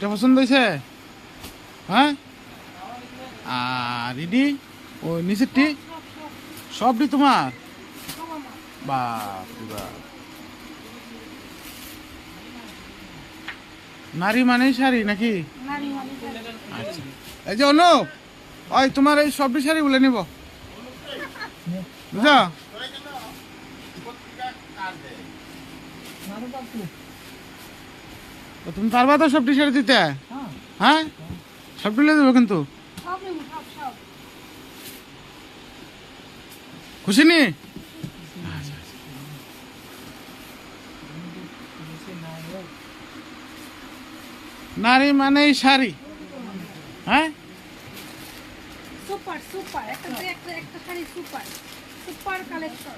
এটা পছন্দ হয়েছে? হ্যাঁ। আর ইডি ওই নিচেরটি সবটি তোমার? বাপ রে বাপ। নারী মানেই শাড়ি নাকি? আচ্ছা, এই যে অনু, ওই তোমার এই সবটি শাড়ি বলে নিব, বুঝছো? তুমি পারবা তো সবটি শাড়ি দিতে? হ্যাঁ, সবটি নিয়ে দেবো কিন্তু। খুশি নি? নারী মানেই শাড়ি। হ্যাঁ, সুপার সুপার একটা শাড়ি সুপার সুপার কালেকশন।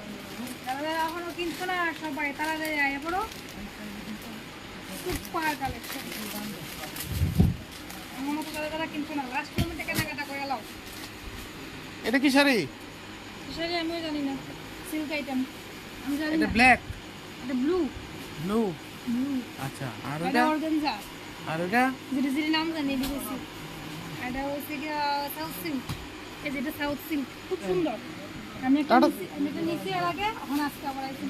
তারা এখনো কিনছো না সবাই, তাড়াতাড়ি আয় পড়ো। সুপার কালেকশন আমার মতো তারা কিনছো না, লাস্ট মোমেন্টে কেনাকাটা করে লাও। এটা কি শাড়ি? শাড়ি আমিও জানি না, সিল্ক আইটেম আমি জানি এটা না। ব্ল্যাক, এটা ব্লু ব্লু। ব্লু। আচ্ছা, আর এটা এটা? অর্গানজা। আর এটা? যেটা নাম জানি দিয়েছি। এটা হচ্ছে কি সাউথ সিল্ক। এই যেটা সাউথ সিল্ক খুব সুন্দর। আমি একটা নিচে এর আগে, এখন আজকে আবার আইছি।